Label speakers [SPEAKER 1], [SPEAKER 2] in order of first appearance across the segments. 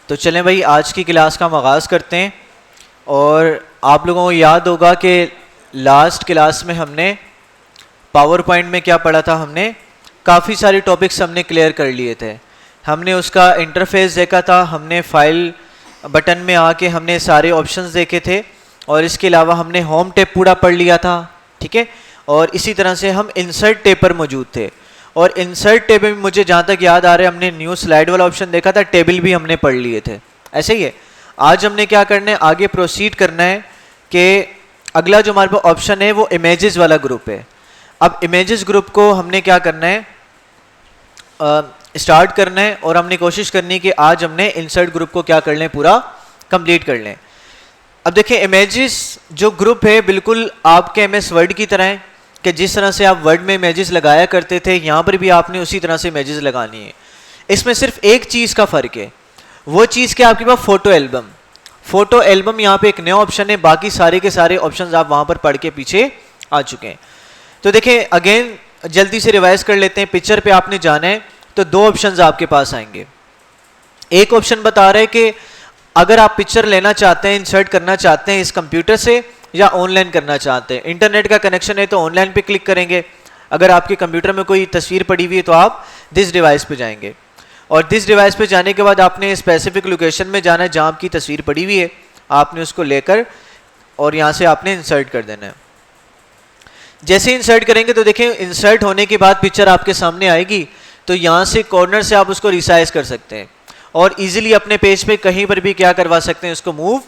[SPEAKER 1] तो चलें भाई आज की क्लास का आगाज़ करते हैं। और आप लोगों को याद होगा कि लास्ट क्लास में हमने पावर पॉइंट में क्या पढ़ा था, हमने काफ़ी सारे टॉपिक्स हमने क्लियर कर लिए थे। हमने उसका इंटरफेस देखा था, हमने फाइल बटन में आके हमने सारे ऑप्शंस देखे थे और इसके अलावा हमने होम टैब पूरा पढ़ लिया था, ठीक है। और इसी तरह से हम इंसर्ट टैब पर मौजूद थे और इंसर्ट टैब में मुझे जहाँ तक याद आ रहा है हमने न्यू स्लाइड वाला ऑप्शन देखा था, टेबल भी हमने पढ़ लिए थे। ऐसे ही है, आज हमने क्या करना है, आगे प्रोसीड करना है कि अगला जो हमारे पास ऑप्शन है वो इमेजेस वाला ग्रुप है। अब इमेजेस ग्रुप को हमने क्या करना है, स्टार्ट करना है और हमने कोशिश करनी है कि आज हमने इंसर्ट ग्रुप को क्या कर लें, पूरा कंप्लीट कर लें। अब देखिए इमेजेस जो ग्रुप है बिल्कुल आपके एमएस वर्ड की तरह है कि जिस तरह से आप वर्ड में इमेजेस लगाया करते थे, यहाँ पर भी आपने उसी तरह से इमेजेस लगानी है। इसमें सिर्फ एक चीज़ का फ़र्क है, वो चीज़ क्या, आपके पास फ़ोटो एल्बम। फ़ोटो एल्बम यहाँ पे एक नया ऑप्शन है, बाकी सारे के सारे ऑप्शंस आप वहाँ पर पढ़ के पीछे आ चुके हैं। तो देखें अगेन जल्दी से रिवाइज कर लेते हैं। पिक्चर पे आपने जाना है तो दो ऑप्शंस आपके पास आएंगे। एक ऑप्शन बता रहा है कि अगर आप पिक्चर लेना चाहते हैं, इंसर्ट करना चाहते हैं इस कंप्यूटर से या ऑनलाइन करना चाहते हैं, इंटरनेट का कनेक्शन है तो ऑनलाइन पे क्लिक करेंगे। अगर आपके कंप्यूटर में कोई तस्वीर पड़ी हुई है तो आप दिस डिवाइस पे जाएंगे और दिस डिवाइस पे जाने के बाद आपने स्पेसिफिक लोकेशन में जाना है जहाँ आपकी तस्वीर पड़ी हुई है, आपने उसको लेकर और यहाँ से आपने इंसर्ट कर देना है। जैसे इंसर्ट करेंगे तो देखें इंसर्ट होने के बाद पिक्चर आपके सामने आएगी, तो यहाँ से कॉर्नर से आप उसको रिसाइज कर सकते हैं और इजीली अपने पेज पे कहीं पर भी क्या करवा सकते हैं, उसको मूव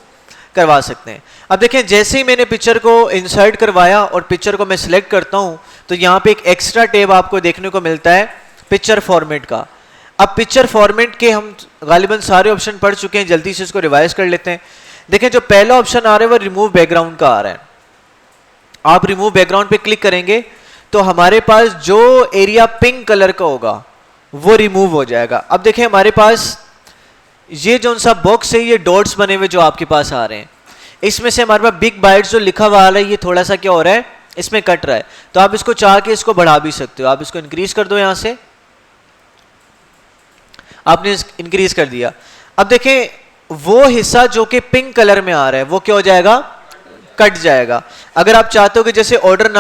[SPEAKER 1] करवा सकते हैं। अब देखें जैसे ही मैंने पिक्चर को इंसर्ट करवाया और पिक्चर को मैं सिलेक्ट करता हूँ तो यहाँ पे एक एक्स्ट्रा टैब आपको देखने को मिलता है पिक्चर फॉर्मेट का। अब पिक्चर फॉर्मेट के हम गालिबन सारे ऑप्शन पढ़ चुके हैं, जल्दी से इसको रिवाइज कर लेते हैं। देखें जो पहला ऑप्शन आ रहा है वो रिमूव बैकग्राउंड का आ रहा है। आप रिमूव बैकग्राउंड पे क्लिक करेंगे तो हमारे पास जो एरिया पिंक कलर का होगा वो रिमूव हो जाएगा। अब देखें हमारे पास ये जो सा बॉक्स है, ये डॉट्स बने हुए जो आपके पास आ रहे हैं, इसमें से हमारे पास बिग बाइट्स जो लिखा हुआ आ रहा है ये थोड़ा सा क्या हो रहा है, इसमें कट रहा है। तो आप इसको चाह के इसको बढ़ा भी सकते हो, आप इसको इंक्रीज कर दो, यहां से आपने इंक्रीज कर दिया। अब देखें वो हिस्सा जो कि पिंक कलर में आ रहा है वो क्या हो जाएगा, कट जाएगा। अगर आप चाहते हो कि जैसे ऑर्डर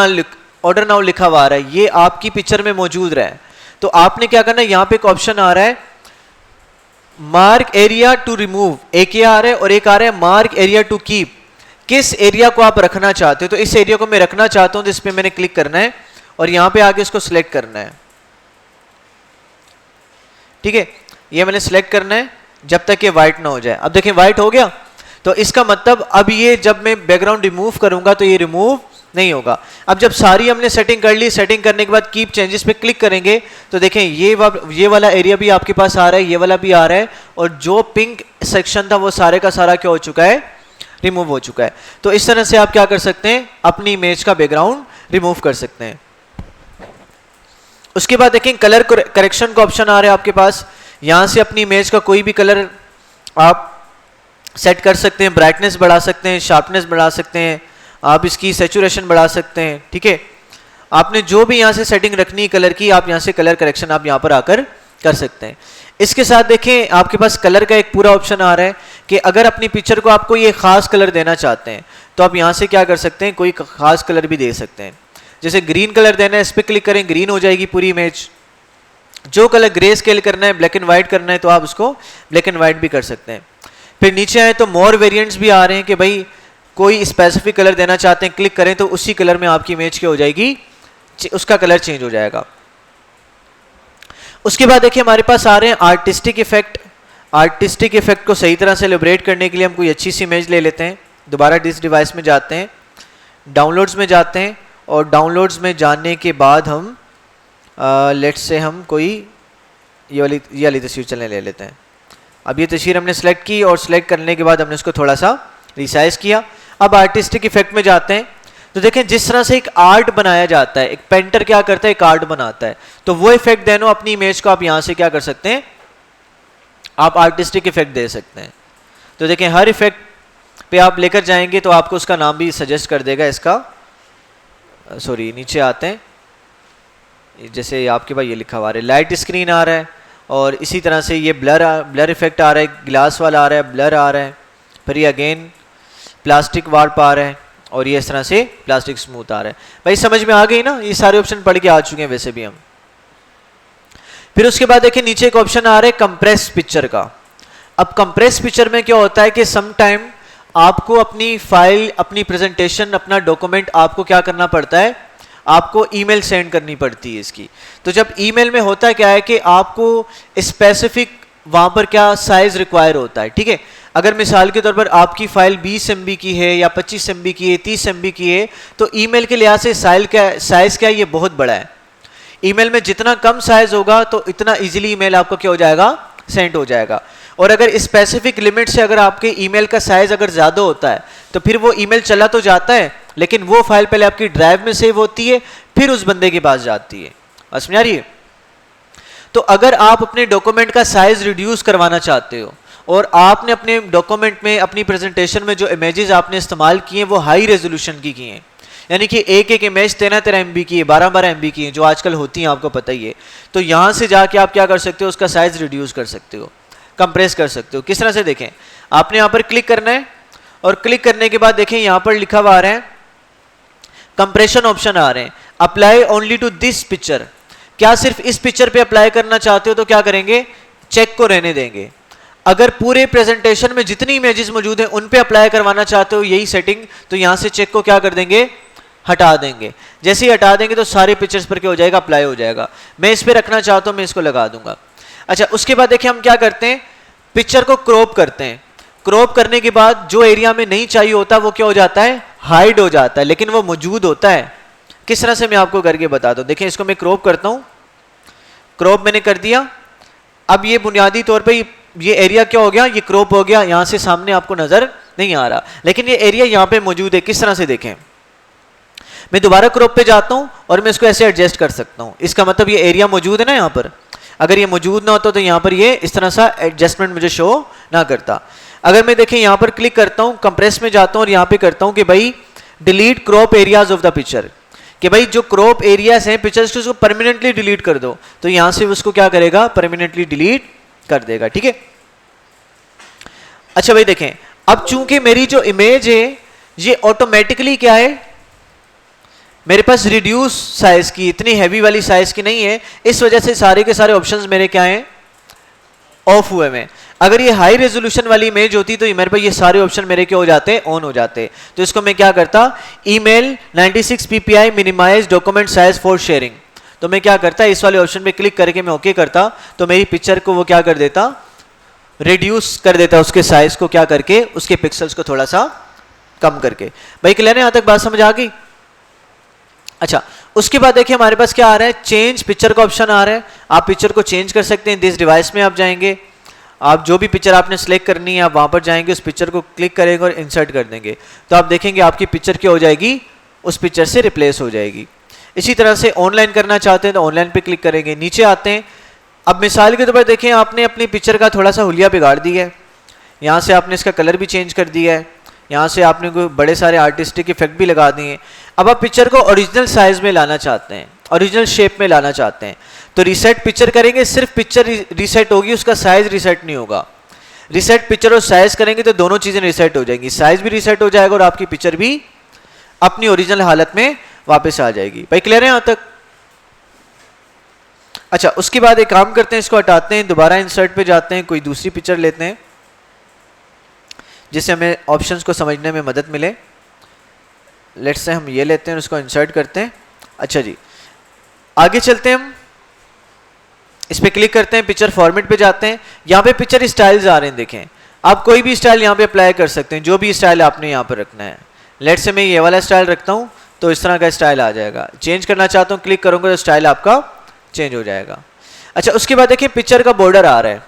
[SPEAKER 1] नाउ लिखा हुआ आ रहा है ये आपकी पिक्चर में मौजूद रहा है, तो आपने क्या करना है, यहाँ पे एक ऑप्शन आ रहा है मार्क एरिया टू रिमूव, एक ये आ रहा है और एक आ रहा है मार्क एरिया टू कीप। किस एरिया को आप रखना चाहते हो, तो इस एरिया को मैं रखना चाहता हूं तो इस पे मैंने क्लिक करना है और यहां पे आके इसको सिलेक्ट करना है, ठीक है। ये मैंने सिलेक्ट करना है जब तक ये व्हाइट ना हो जाए। अब देखें व्हाइट हो गया, तो इसका मतलब अब ये जब मैं बैकग्राउंड रिमूव करूंगा तो ये रिमूव नहीं होगा। अब जब सारी हमने सेटिंग कर ली, सेटिंग करने के बाद कीप चेंजेस पे क्लिक करेंगे तो देखें ये वाला एरिया भी आपके पास आ रहा है, ये वाला भी आ रहा है और जो पिंक सेक्शन था वो सारे का सारा क्या हो चुका है, रिमूव हो चुका है। तो इस तरह से आप क्या कर सकते हैं, अपनी इमेज का बैकग्राउंड रिमूव कर सकते हैं। उसके बाद देखें कलर करेक्शन का ऑप्शन आ रहा है आपके पास, यहां से अपनी इमेज का कोई भी कलर आप सेट कर सकते हैं, ब्राइटनेस बढ़ा सकते हैं, शार्पनेस बढ़ा सकते हैं, आप इसकी सैचुरेशन बढ़ा सकते हैं, ठीक है। आपने जो भी यहाँ से सेटिंग रखनी है कलर की, आप यहाँ से कलर करेक्शन आप यहाँ पर आकर कर सकते हैं। इसके साथ देखें आपके पास कलर का एक पूरा ऑप्शन आ रहा है कि अगर अपनी पिक्चर को आपको ये खास कलर देना चाहते हैं तो आप यहाँ से क्या कर सकते हैं, कोई खास कलर भी दे सकते हैं। जैसे ग्रीन कलर देना है, इस पर क्लिक करें, ग्रीन हो जाएगी पूरी इमेज। जो कलर ग्रे स्केल करना है, ब्लैक एंड व्हाइट करना है तो आप उसको ब्लैक एंड व्हाइट भी कर सकते हैं। फिर नीचे आए तो मोर वेरिएंट्स भी आ रहे हैं कि भाई कोई स्पेसिफिक कलर देना चाहते हैं, क्लिक करें तो उसी कलर में आपकी इमेज क्या हो जाएगी, उसका कलर चेंज हो जाएगा। उसके बाद देखिए हमारे पास आ रहे हैं आर्टिस्टिक इफेक्ट। आर्टिस्टिक इफेक्ट को सही तरह से एलिब्रेट करने के लिए हम कोई अच्छी सी इमेज ले लेते हैं। दोबारा डिस डिवाइस में जाते हैं, डाउनलोड्स में जाते हैं और डाउनलोड्स में जाने के बाद हम लेट्स से हम कोई ये वाली तस्वीर चलने ले लेते हैं। अब ये तस्वीर हमने सेलेक्ट की और सेलेक्ट करने के बाद हमने उसको थोड़ा सा रिसाइज किया। अब आर्टिस्टिक इफेक्ट में जाते हैं तो देखें जिस तरह से एक आर्ट बनाया जाता है, एक पेंटर क्या करता है, एक आर्ट बनाता है, तो वो इफेक्ट देनो अपनी इमेज को आप यहां से क्या कर सकते हैं, आप आर्टिस्टिक इफेक्ट दे सकते हैं। तो देखें हर इफेक्ट पे आप लेकर जाएंगे तो आपको उसका नाम भी सजेस्ट कर देगा। इसका सॉरी नीचे आते हैं, जैसे आपके पास ये लिखा हुआ है लाइट स्क्रीन आ रहा है और इसी तरह से ये ब्लर इफेक्ट आ रहा है, ग्लास वाला आ रहा है, ब्लर आ रहा है, फिर ये अगेन प्लास्टिक वार्प आ रहा है और ये इस तरह से प्लास्टिक स्मूथ आ रहा है। भाई समझ में आ गई ना, ये सारे ऑप्शन पढ़ के आ चुके हैं वैसे भी हम। फिर उसके बाद देखिए नीचे एक ऑप्शन आ रहा है कंप्रेस पिक्चर का। अब कंप्रेस पिक्चर में क्या होता है कि सम टाइम आपको अपनी फाइल, अपनी प्रेजेंटेशन, अपना डॉक्यूमेंट आपको क्या करना पड़ता है, आपको ईमेल सेंड करनी पड़ती है इसकी। तो जब ईमेल में होता क्या है कि आपको स्पेसिफिक वहां पर क्या साइज रिक्वायर होता है, ठीक है। अगर मिसाल के तौर पर आपकी फाइल 20 MB की है या 25 MB की है, 30 MB की है, तो ईमेल के लिहाज से साइज क्या है, ये बहुत बड़ा है। ईमेल में जितना कम साइज होगा तो इतना इजीली ईमेल आपको क्या हो जाएगा, सेंड हो जाएगा। और अगर स्पेसिफिक लिमिट से अगर आपके ईमेल का साइज अगर ज्यादा होता है तो फिर वो ईमेल चला तो जाता है, लेकिन वो फाइल पहले आपकी ड्राइव में सेव होती है, फिर उस बंदे के पास जाती है। समझ में आ रही है? तो अगर आप अपने डॉक्यूमेंट का साइज रिड्यूस करवाना चाहते हो और आपने अपने डॉक्यूमेंट में, अपनी प्रेजेंटेशन में जो इमेजेस आपने इस्तेमाल किए हैं वो हाई रेजोल्यूशन की हैं, यानी कि एक एक इमेज 13-13 MB की है, 12-12 MB की है, जो आजकल होती हैं, आपको पता ही है। तो यहां से जाके आप क्या कर सकते हो, उसका साइज रिड्यूस कर सकते हो, कंप्रेस कर सकते हो। किस तरह से देखें, आपने यहां पर क्लिक करना है और क्लिक करने के बाद देखें यहां पर लिखा हुआ आ रहा है कंप्रेशन ऑप्शन आ रहे हैं, apply only to this picture. क्या सिर्फ इस पिक्चर पे अप्लाई करना चाहते हो तो क्या करेंगे, चेक को रहने देंगे। अगर पूरे प्रेजेंटेशन में जितनी इमेजेस मौजूद हैं उन पे अप्लाई करवाना चाहते हो यही सेटिंग, तो यहां से चेक को क्या कर देंगे, हटा देंगे। जैसे ही हटा देंगे तो सारे पिक्चर्स पर क्या हो जाएगा, अप्लाई हो जाएगा। मैं इस पे रखना चाहता हूं, मैं इसको लगा दूंगा। अच्छा, उसके बाद देखिए हम क्या करते हैं, पिक्चर को क्रॉप करते हैं। क्रॉप करने के बाद जो एरिया में नहीं चाहिए होता वो क्या हो जाता है, हाइड हो जाता है, लेकिन वो मौजूद होता है। किस तरह से मैं आपको करके बताता हूं। देखिए इसको मैं क्रॉप करता हूं, क्रॉप मैंने कर दिया। अब ये बुनियादी तौर पे ये एरिया क्या हो गया, ये क्रॉप हो गया, यहां से सामने आपको नजर नहीं आ रहा, लेकिन ये एरिया यहां पे मौजूद है। किस तरह से देखें, मैं दोबारा क्रॉप पे जाता हूं और मैं इसको ऐसे एडजस्ट कर सकता हूं। इसका मतलब ये एरिया मौजूद है ना यहां पर, अगर ये मौजूद ना होता तो यहां पर ये इस तरह सा एडजस्टमेंट मुझे शो ना करता। अगर मैं देखें यहां पर क्लिक करता हूं, कंप्रेस में जाता हूं और यहां पे करता हूं कि भाई delete crop areas of the picture, कि भाई जो क्रॉप एरियाज हैं पिक्चर्स के उसको परमानेंटली डिलीट कर दो, तो यहां से उसको क्या करेगा, परमानेंटली डिलीट कर देगा। ठीक है। अच्छा भाई देखें, अब चूंकि मेरी जो इमेज है ये ऑटोमेटिकली क्या है, मेरे पास रिड्यूस साइज की, इतनी हैवी वाली साइज की नहीं है, इस वजह से सारे के सारे ऑप्शंस मेरे क्या हैं, ऑफ हुए हैं। अगर ये हाई रेजोल्यूशन वाली इमेज होती तो मेरे पास ये सारे ऑप्शन मेरे क्या हो जाते, ऑन हो जाते। तो इसको मैं क्या करता, email 96 ppi minimise document size for sharing, तो मैं क्या करता, इस वाले ऑप्शन पे क्लिक करके मैं ओके करता, तो मेरी पिक्चर को वो क्या कर देता, रिड्यूस कर देता, उसके साइज को क्या करके, उसके पिक्सल्स को थोड़ा सा कम करके। भाई क्लियर है, यहां तक बात समझ आ गई। अच्छा, उसके बाद देखिए हमारे पास क्या आ रहा है, चेंज पिक्चर का ऑप्शन आ रहा है। आप पिक्चर को चेंज कर सकते हैं। दिस डिवाइस में आप जाएंगे, आप जो भी पिक्चर आपने सेलेक्ट करनी है आप वहां पर जाएंगे, उस पिक्चर को क्लिक करेंगे और इंसर्ट कर देंगे, तो आप देखेंगे आपकी पिक्चर क्या हो जाएगी, उस पिक्चर से रिप्लेस हो जाएगी। इसी तरह से ऑनलाइन करना चाहते हैं तो ऑनलाइन पे क्लिक करेंगे, नीचे आते हैं। अब मिसाल के तौर पर देखें, आपने अपनी पिक्चर का थोड़ा सा हुलिया बिगाड़ दिया है, यहाँ से आपने इसका कलर भी चेंज कर दिया है, यहाँ से आपने कोई बड़े सारे आर्टिस्टिक इफेक्ट भी लगा दिए। अब आप पिक्चर को ओरिजिनल साइज में लाना चाहते हैं, ओरिजिनल शेप में लाना चाहते हैं, तो रीसेट पिक्चर करेंगे, सिर्फ पिक्चर रीसेट होगी, उसका साइज रीसेट नहीं होगा। रीसेट पिक्चर और साइज करेंगे तो दोनों चीजें रीसेट हो जाएंगी, साइज भी रीसेट हो जाएगा और आपकी पिक्चर भी अपनी ओरिजिनल हालत में वापस आ जाएगी। भाई क्लियर है यहां तक। अच्छा, उसके बाद एक काम करते हैं, इसको हटाते हैं, दोबारा इंसर्ट पे जाते हैं, कोई दूसरी पिक्चर लेते हैं जिससे हमें ऑप्शंस को समझने में मदद मिले। लेट्स से हम ये लेते हैं, उसको इंसर्ट करते हैं। अच्छा जी, आगे चलते हैं, हम इस पे क्लिक करते हैं, पिक्चर फॉर्मेट पे जाते हैं, यहाँ पे पिक्चर स्टाइल्स आ रहे हैं। देखें, आप कोई भी स्टाइल यहाँ पे अप्लाई कर सकते हैं, जो भी स्टाइल आपने यहाँ पर रखना है। लेट्स से मैं ये वाला स्टाइल रखता हूँ, तो इस तरह का स्टाइल आ जाएगा। चेंज करना चाहता हूँ, क्लिक करूंगा तो स्टाइल आपका चेंज हो जाएगा। अच्छा, उसके बाद देखिए पिक्चर का बॉर्डर आ रहा है।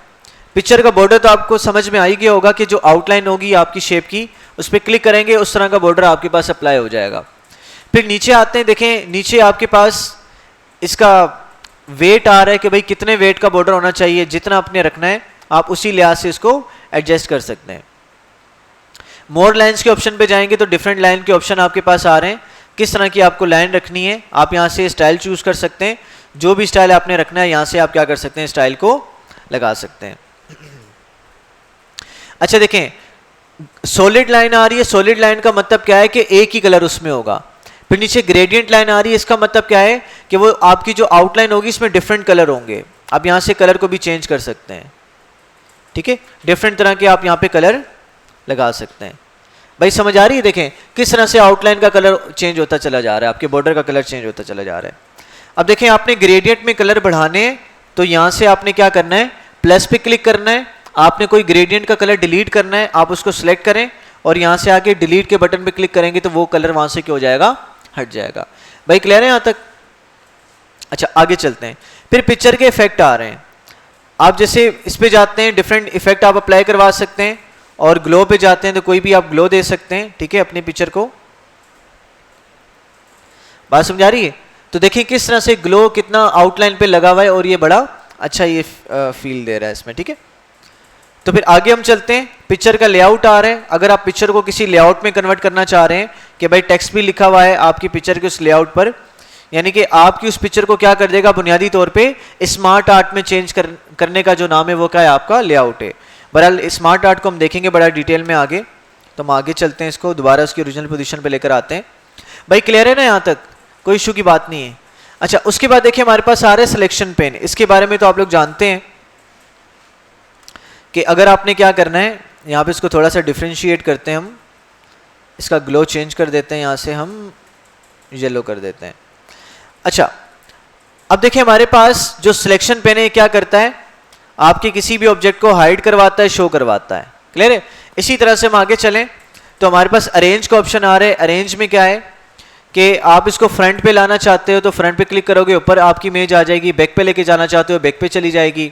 [SPEAKER 1] पिक्चर का बॉर्डर तो आपको समझ में आ ही गया होगा कि जो आउटलाइन होगी आपकी शेप की, उस पर क्लिक करेंगे, उस तरह का बॉर्डर आपके पास अप्लाई हो जाएगा। फिर नीचे आते हैं, देखें नीचे आपके पास इसका वेट आ रहा है कि भाई कितने वेट का बॉर्डर होना चाहिए, जितना आपने रखना है आप उसी लिहाज से इसको एडजस्ट कर सकते हैं। मोर लाइन्स के ऑप्शन पे जाएंगे तो डिफरेंट लाइन के ऑप्शन आपके पास आ रहे हैं, किस तरह की आपको लाइन रखनी है। आप यहाँ से स्टाइल चूज कर सकते हैं, जो भी स्टाइल आपने रखना है यहाँ से आप क्या कर सकते हैं, स्टाइल को लगा सकते हैं। अच्छा देखें, सॉलिड लाइन आ रही है, सॉलिड लाइन का मतलब क्या है कि एक ही कलर उसमें होगा। फिर नीचे ग्रेडियंट लाइन आ रही है, इसका मतलब क्या है कि वो आपकी जो आउटलाइन होगी इसमें डिफरेंट कलर होंगे। आप यहां से कलर को भी चेंज कर सकते हैं, ठीक है, डिफरेंट तरह के आप यहां पे कलर लगा सकते हैं। भाई समझ आ रही है? देखें किस तरह से आउटलाइन का कलर चेंज होता चला जा रहा है, आपके बॉर्डर का कलर चेंज होता चला जा रहा है। अब देखें आपने ग्रेडियंट में कलर बढ़ाने हैं तो यहां से आपने क्या करना है, प्लस पे क्लिक करना है। आपने कोई ग्रेडियंट का कलर डिलीट करना है, आप उसको सिलेक्ट करें और यहां से आके डिलीट के बटन पे क्लिक करेंगे तो वो कलर वहां से क्या हो जाएगा, हट जाएगा। भाई क्लियर है यहां तक? अच्छा आगे चलते हैं। फिर पिक्चर के इफेक्ट आ रहे हैं। आप जैसे इस पे जाते हैं, डिफरेंट इफेक्ट आप अप्लाई करवा सकते हैं, और ग्लो पे जाते हैं तो कोई भी आप ग्लो दे सकते हैं, ठीक है, अपनी पिक्चर को। बात समझ आ रही है? तो देखिए किस तरह से ग्लो कितना आउटलाइन पे लगा हुआ है और ये बड़ा अच्छा ये फील दे रहा है इसमें, ठीक है। तो फिर आगे हम चलते हैं, पिक्चर का लेआउट आ रहा है। अगर आप पिक्चर को किसी लेआउट में कन्वर्ट करना चाह रहे हैं कि भाई टेक्स्ट भी लिखा हुआ है आपकी पिक्चर के उस लेआउट पर, यानी कि आपकी उस पिक्चर को क्या कर देगा, बुनियादी तौर पे स्मार्ट आर्ट में चेंज करने का जो नाम है वो क्या है, आपका लेआउट है। बहरहाल स्मार्ट आर्ट को हम देखेंगे बड़ा डिटेल में आगे, तो हम आगे चलते हैं, इसको दोबारा उसकी ओरिजिनल पोजीशन पे लेकर आते हैं। भाई क्लियर है ना यहाँ तक? कोई इशू की बात नहीं है। अच्छा उसके बाद देखिए हमारे पास आ रहे सिलेक्शन पेन। इसके बारे में तो आप लोग जानते हैं कि अगर आपने क्या करना है, यहाँ पे इसको थोड़ा सा डिफ्रेंशिएट करते हैं हम, इसका ग्लो चेंज कर देते हैं, यहाँ से हम येलो कर देते हैं। अच्छा अब देखिए हमारे पास जो सिलेक्शन पेन है क्या करता है, आपके किसी भी ऑब्जेक्ट को हाइड करवाता है, शो करवाता है। क्लियर है? इसी तरह से हम आगे चलें तो हमारे पास अरेंज का ऑप्शन आ रहा है। अरेंज में क्या है कि आप इसको फ्रंट पे लाना चाहते हो तो फ्रंट पे क्लिक करोगे, ऊपर आपकी इमेज आ जाएगी। बैक पे लेके जाना चाहते हो बैक पे चली जाएगी।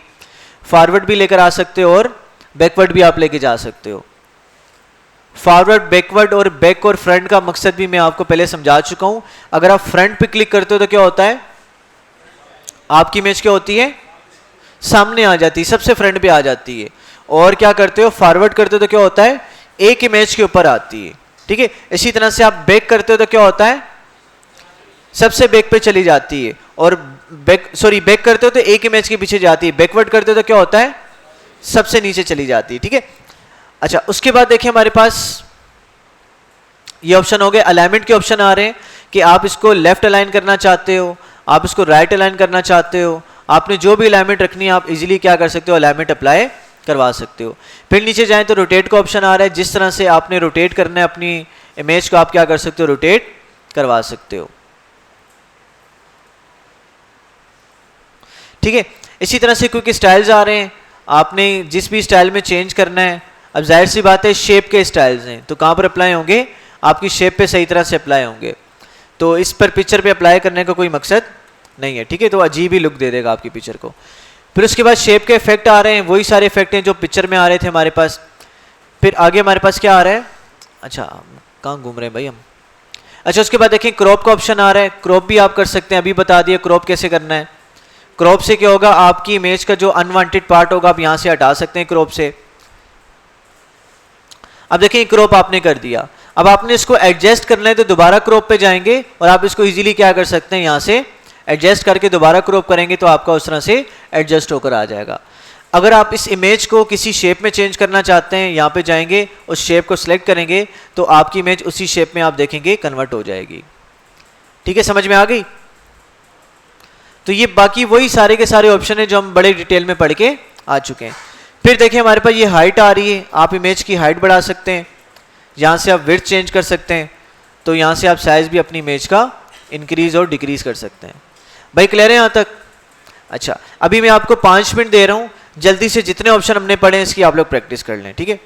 [SPEAKER 1] फॉरवर्ड भी लेकर आ सकते हो और बैकवर्ड भी आप लेके जा सकते हो। फॉरवर्ड, बैकवर्ड और बैक और फ्रंट का मकसद भी मैं आपको पहले समझा चुका हूं। अगर आप फ्रंट पे क्लिक करते हो तो क्या होता है, आपकी इमेज क्या होती है, सामने आ जाती है, सबसे फ्रंट पे आ जाती है। और क्या करते हो, फॉरवर्ड करते हो तो क्या होता है, एक इमेज के ऊपर आती है, ठीक है। इसी तरह से आप बैक करते हो तो क्या होता है, सबसे बैक पे चली जाती है। और बैक करते हो तो एक इमेज के पीछे जाती है। बैकवर्ड करते हो तो क्या होता है, सबसे नीचे चली जाती है, ठीक है। अच्छा उसके बाद देखिए हमारे पास ये ऑप्शन हो गए। अलाइनमेंट के ऑप्शन आ रहे हैं कि आप इसको लेफ्ट अलाइन करना चाहते हो, आप इसको राइट अलाइन करना चाहते हो। आपने जो भी अलाइनमेंट रखनी है आप इजीली क्या कर सकते हो, अलाइनमेंट अप्लाई करवा सकते हो। फिर नीचे जाएं तो रोटेट का ऑप्शन आ रहा है। जिस तरह से आपने रोटेट करना है अपनी इमेज को, आप क्या कर सकते हो, रोटेट करवा सकते हो, ठीक है। इसी तरह से क्विक स्टाइल्स आ रहे हैं, आपने जिस भी स्टाइल में चेंज करना है। अब जाहिर सी बात है शेप के स्टाइल्स हैं तो कहां पर अप्लाई होंगे, आपकी शेप पे सही तरह से अप्लाई होंगे। तो इस पर पिक्चर पे अप्लाई करने का कोई मकसद नहीं है, ठीक है। तो अजीब ही लुक दे देगा आपकी पिक्चर को। फिर उसके बाद शेप के इफेक्ट आ रहे हैं, वही सारे इफेक्ट हैं जो पिक्चर में आ रहे थे हमारे पास। फिर आगे हमारे पास क्या आ रहा है, अच्छा कहाँ घूम रहे हैं भाई हम। अच्छा उसके बाद देखें क्रॉप का ऑप्शन आ रहा है। क्रॉप भी आप कर सकते हैं, अभी बता दिया क्रॉप कैसे करना है। क्रॉप से क्या होगा, आपकी इमेज का जो अनवांटेड पार्ट होगा आप यहां से हटा सकते हैं क्रॉप से। अब देखिए क्रॉप आपने कर दिया, अब आपने इसको एडजस्ट करना है तो दोबारा क्रॉप पे जाएंगे और आप इसको इजीली क्या कर सकते हैं, यहां से एडजस्ट करके दोबारा क्रॉप करेंगे तो आपका उस तरह से एडजस्ट होकर आ जाएगा। अगर आप इस इमेज को किसी शेप में चेंज करना चाहते हैं, यहाँ पे जाएंगे उस शेप को सिलेक्ट करेंगे तो आपकी इमेज उसी शेप में आप देखेंगे कन्वर्ट हो जाएगी, ठीक है। समझ में आ गई? तो ये बाकी वही सारे के सारे ऑप्शन है जो हम बड़े डिटेल में पढ़ के आ चुके हैं। फिर देखिए हमारे पास ये हाइट आ रही है, आप इमेज की हाइट बढ़ा सकते हैं, यहाँ से आप विड्थ चेंज कर सकते हैं, तो यहाँ से आप साइज भी अपनी इमेज का इंक्रीज और डिक्रीज कर सकते हैं। भाई क्लियर है यहाँ तक? अच्छा अभी मैं आपको 5 मिनट दे रहा हूँ, जल्दी से जितने ऑप्शन हमने पढ़े हैं इसकी आप लोग प्रैक्टिस कर लें, ठीक है।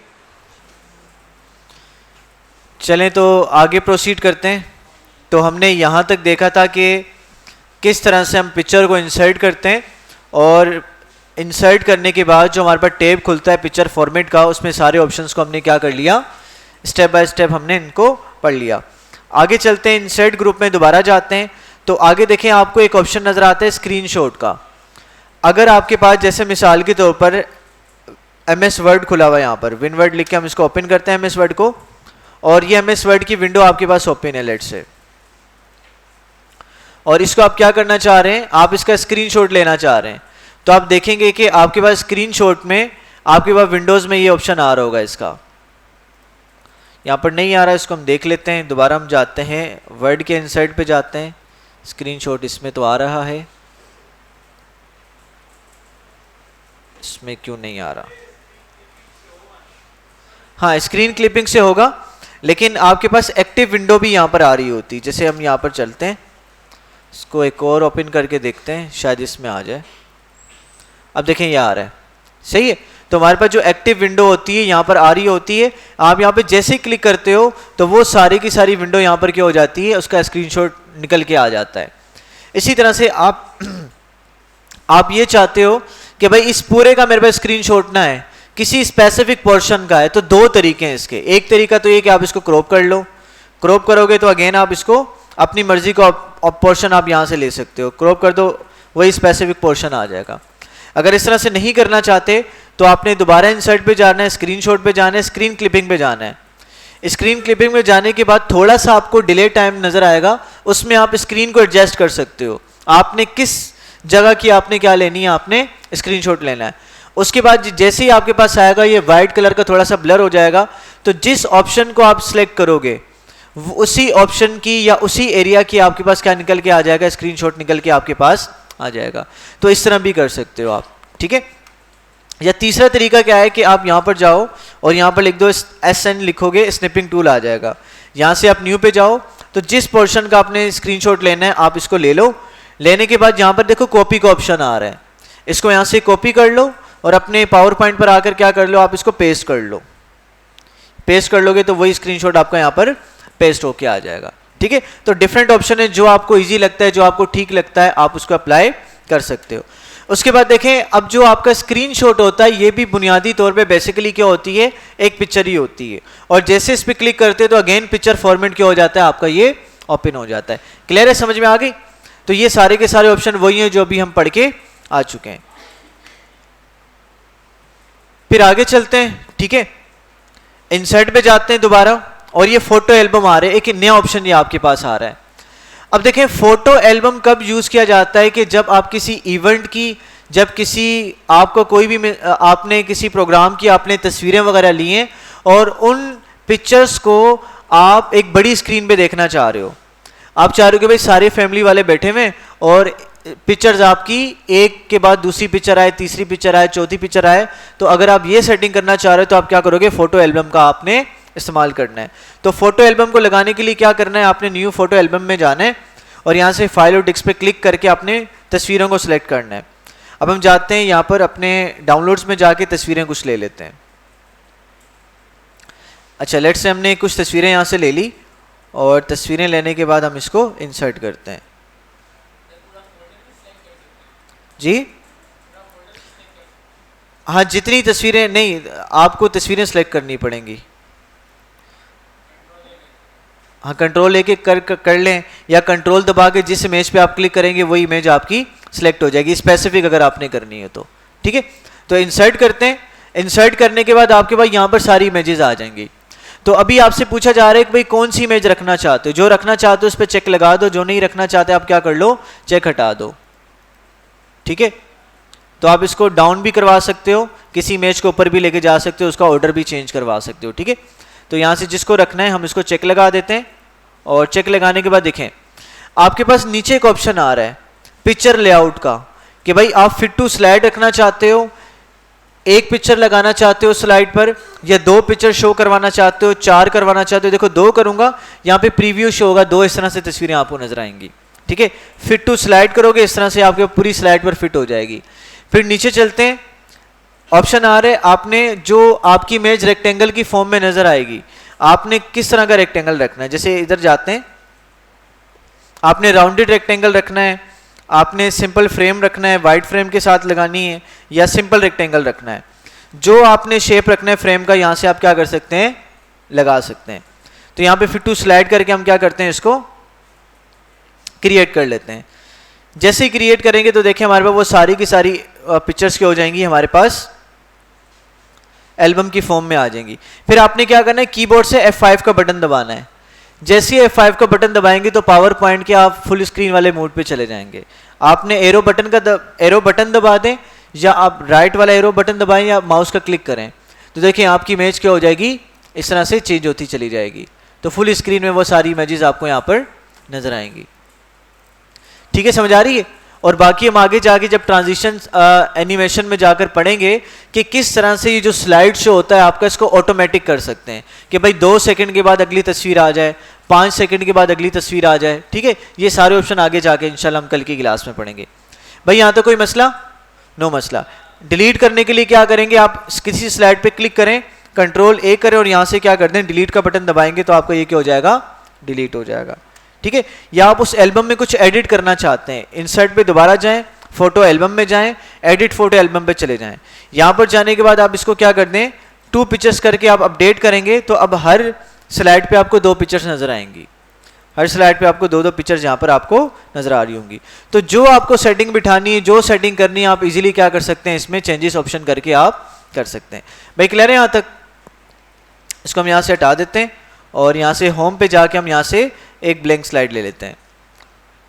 [SPEAKER 1] चलें तो आगे प्रोसीड करते हैं। तो हमने यहाँ तक देखा था कि किस तरह से हम पिक्चर को इंसर्ट करते हैं, और इंसर्ट करने के बाद जो हमारे पास टैब खुलता है पिक्चर फॉर्मेट का, उसमें सारे ऑप्शंस को हमने क्या कर लिया, स्टेप बाय स्टेप हमने इनको पढ़ लिया। आगे चलते हैं, इंसर्ट ग्रुप में दोबारा जाते हैं। तो आगे देखें आपको एक ऑप्शन नजर आता है स्क्रीनशॉट का। अगर आपके पास जैसे मिसाल के तौर पर MS वर्ड खुला हुआ है, यहाँ पर विनवर्ड लिख के हम इसको ओपन करते हैं MS वर्ड को, और ये MS वर्ड की विंडो आपके पास ओपन है लेट्स से, और इसको आप क्या करना चाह रहे हैं, आप इसका स्क्रीनशॉट लेना चाह रहे हैं। तो आप देखेंगे कि आपके पास स्क्रीनशॉट में आपके पास विंडोज में ये ऑप्शन आ रहा होगा, इसका यहाँ पर नहीं आ रहा है, इसको हम देख लेते हैं। दोबारा हम जाते हैं वर्ड के इंसर्ट पे जाते हैं, स्क्रीनशॉट इसमें तो आ रहा है, इसमें क्यों नहीं आ रहा? हाँ, स्क्रीन क्लिपिंग से होगा, लेकिन आपके पास एक्टिव विंडो भी यहाँ पर आ रही होती। जैसे हम यहाँ पर चलते हैं, इसको एक और ओपन करके देखते हैं, शायद इसमें आ जाए। अब देखें ये आ रहा है, सही है। तो हमारे पास जो एक्टिव विंडो होती है यहाँ पर आ रही होती है। आप यहाँ पे जैसे ही क्लिक करते हो तो वो सारी की सारी विंडो यहाँ पर क्या हो जाती है, उसका स्क्रीनशॉट निकल के आ जाता है। इसी तरह से आप ये चाहते हो कि भाई इस पूरे का मेरे पास स्क्रीनशॉट ना है, किसी स्पेसिफिक पोर्शन का है, तो दो तरीके हैं इसके। एक तरीका तो ये कि आप इसको क्रॉप कर लो, क्रॉप करोगे तो अगेन आप इसको अपनी मर्जी का पोर्शन आप यहाँ से ले सकते हो, क्रॉप कर दो वही स्पेसिफिक पोर्शन आ जाएगा। अगर इस तरह से नहीं करना चाहते तो आपने दोबारा इंसर्ट पे जाना है, स्क्रीनशॉट पे जाना है, स्क्रीन क्लिपिंग पे जाना है। स्क्रीन क्लिपिंग में जाने के बाद थोड़ा सा आपको डिले टाइम नजर आएगा, उसमें आप स्क्रीन को एडजस्ट कर सकते हो। आपने किस जगह की आपने क्या लेनी है, आपने स्क्रीनशॉट लेना है। उसके बाद जैसे ही आपके पास आएगा ये वाइट कलर का थोड़ा सा ब्लर हो जाएगा, तो जिस ऑप्शन को आप सिलेक्ट करोगे उसी ऑप्शन की या उसी एरिया की आपके पास क्या निकल के आ जाएगा, स्क्रीनशॉट निकल के आपके पास आ जाएगा। तो इस तरह भी कर सकते हो आप, ठीक है। या तीसरा तरीका क्या है कि आप यहाँ पर जाओ और यहाँ पर लिख दो SN, लिखोगे स्निपिंग टूल आ जाएगा। यहाँ से आप न्यू पे जाओ, तो जिस पोर्शन का आपने स्क्रीनशॉट लेना है आप इसको ले लो। लेने के बाद यहाँ पर देखो कॉपी का ऑप्शन आ रहा है, इसको यहाँ से कॉपी कर लो और अपने पावर पॉइंट पर आकर क्या कर लो, आप इसको पेस्ट कर लो। पेस्ट कर लोगे तो वही स्क्रीनशॉट आपका यहाँ पर पेस्ट होके आ जाएगा, ठीक है। तो डिफरेंट ऑप्शन है, जो आपको इजी लगता है, जो आपको ठीक लगता है, आप उसको अप्लाई कर सकते हो। उसके बाद देखें, अब जो आपका स्क्रीनशॉट होता है ये भी बुनियादी तौर पे बेसिकली क्या होती है, एक पिक्चर ही होती है। और जैसे इस पर क्लिक करते हैं तो अगेन पिक्चर फॉर्मेट क्या हो जाता है, आपका ये ओपन हो जाता है। क्लियर है, समझ में आ गई? तो ये सारे के सारे ऑप्शन वही हैं जो अभी हम पढ़ के आ चुके हैं। फिर आगे चलते हैं, ठीक है। इंसर्ट पे जाते हैं दोबारा, और ये फोटो एल्बम आ रहे हैं, एक नया ऑप्शन ये आपके पास आ रहा है। अब देखें फोटो एल्बम कब यूज किया जाता है कि जब आप किसी इवेंट की, जब किसी आपको कोई भी आपने किसी प्रोग्राम की आपने तस्वीरें वगैरह ली हैं और उन पिक्चर्स को आप एक बड़ी स्क्रीन पे देखना चाह रहे हो। आप चाह रहे हो कि भाई सारे फैमिली वाले बैठे हुए और पिक्चर्स आपकी एक के बाद दूसरी पिक्चर आए, तीसरी पिक्चर आए, चौथी पिक्चर आए। तो अगर आप ये सेटिंग करना चाह रहे हो तो आप क्या करोगे, फोटो एल्बम का आपने इस्तेमाल करना है। तो फोटो एल्बम को लगाने के लिए क्या करना है, आपने न्यू फोटो एल्बम में जाना है और यहाँ से फाइल और डिस्क पे क्लिक करके अपने तस्वीरों को सिलेक्ट करना है। अब हम जाते हैं यहाँ पर अपने डाउनलोड्स में जाके तस्वीरें कुछ ले लेते हैं। अच्छा, लेट्स से हमने कुछ तस्वीरें यहाँ से ले ली और तस्वीरें लेने के बाद हम इसको इंसर्ट करते हैं। जी हाँ, जितनी तस्वीरें नहीं, आपको तस्वीरें सेलेक्ट करनी पड़ेंगी। हाँ, कंट्रोल लेके कर लें या कंट्रोल दबा के जिस इमेज पे आप क्लिक करेंगे वही इमेज आपकी सिलेक्ट हो जाएगी, स्पेसिफिक अगर आपने करनी है तो, ठीक है। तो इंसर्ट करते हैं। इंसर्ट करने के बाद आपके पास यहाँ पर सारी इमेजेस आ जाएंगी। तो अभी आपसे पूछा जा रहा है कि भाई कौन सी इमेज रखना चाहते हो। जो रखना चाहते हो उस पर चेक लगा दो, जो नहीं रखना चाहते आप क्या कर लो, चेक हटा दो, ठीक है। तो आप इसको डाउन भी करवा सकते हो, किसी इमेज को ऊपर भी लेके जा सकते हो, उसका ऑर्डर भी चेंज करवा सकते हो, ठीक है। तो यहाँ से जिसको रखना है हम इसको चेक लगा देते हैं और चेक लगाने के बाद देखें आपके पास नीचे एक ऑप्शन आ रहा है पिक्चर लेआउट का, कि भाई आप फिट टू स्लाइड रखना चाहते हो, एक पिक्चर लगाना चाहते हो स्लाइड पर, या दो पिक्चर शो करवाना चाहते हो, चार करवाना चाहते हो। देखो दो करूंगा, यहाँ पे प्रीव्यू शो होगा, दो इस तरह से तस्वीरें आपको नजर आएंगी, ठीक है। फिट टू स्लाइड करोगे इस तरह से आपके पूरी स्लाइड पर फिट हो जाएगी। फिर नीचे चलते हैं, ऑप्शन आ रहे हैं आपने जो आपकी इमेज रेक्टेंगल की फॉर्म में नजर आएगी, आपने किस तरह का रेक्टेंगल रखना है। जैसे इधर जाते हैं, आपने राउंडेड रेक्टेंगल रखना है, आपने सिंपल फ्रेम रखना है, वाइड फ्रेम के साथ लगानी है, या सिंपल रेक्टेंगल रखना है। जो आपने शेप रखना है फ्रेम का, यहाँ से आप क्या कर सकते हैं, लगा सकते हैं। तो यहाँ पे फिट टू स्लाइड करके हम क्या करते हैं, इसको क्रिएट कर लेते हैं। जैसे ही क्रिएट करेंगे तो देखिए हमारे पास वो सारी की सारी पिक्चर्स की हो जाएंगी, हमारे पास एल्बम की फॉर्म में आ जाएंगी। फिर आपने क्या करना है, कीबोर्ड से F5 का बटन दबाना है। जैसे ही F5 का बटन दबाएंगे तो पावर पॉइंट के आप फुल स्क्रीन वाले मोड पे चले जाएंगे। आपने एरो बटन दबा दें, या आप राइट वाला एरो बटन दबाएं या माउस का क्लिक करें तो देखिए आपकी इमेज क्या हो जाएगी, इस तरह से चेंज होती चली जाएगी। तो फुल स्क्रीन में वो सारी इमेजेस आपको यहाँ पर नजर आएंगी। ठीक है, समझ आ रही है। और बाकी हम आगे जाके जब ट्रांजिशन एनिमेशन में जाकर पढ़ेंगे कि किस तरह से ये जो स्लाइड शो होता है आपका, इसको ऑटोमेटिक कर सकते हैं कि भाई 2 सेकंड के बाद अगली तस्वीर आ जाए, 5 सेकंड के बाद अगली तस्वीर आ जाए। ठीक है, ये सारे ऑप्शन आगे जाके इंशाल्लाह हम कल की क्लास में पढ़ेंगे। भाई यहाँ तो कोई मसला? नो मसला। डिलीट करने के लिए क्या करेंगे, आप किसी स्लाइड पे क्लिक करें, Ctrl+A करें और यहाँ से क्या कर दें, डिलीट का बटन दबाएंगे तो आपका ये क्या हो जाएगा, डिलीट हो जाएगा। ठीक है, या आप उस एल्बम में कुछ एडिट करना चाहते हैं, इंसर्ट पे दोबारा जाएं, फोटो एल्बम में जाएं, एडिट फोटो एल्बम पे चले जाएं। यहाँ पर जाने के बाद आप इसको क्या कर दें, 2 पिक्चर्स करके आप अपडेट करेंगे तो अब हर स्लाइड पे आपको 2 पिक्चर्स नजर आएंगी। हर स्लाइड पे आपको 2-2 पिक्चर्स यहाँ पर आपको नजर आ रही होंगी। तो जो आपको सेटिंग बिठानी है, जो सेटिंग करनी है, आप इजीली क्या कर सकते हैं, इसमें चेंजेस ऑप्शन करके आप कर सकते हैं। भाई क्लियर है यहाँ तक? इसको हम यहाँ से हटा देते हैं और यहाँ से होम पे जाके हम यहाँ से एक ब्लैंक स्लाइड ले लेते हैं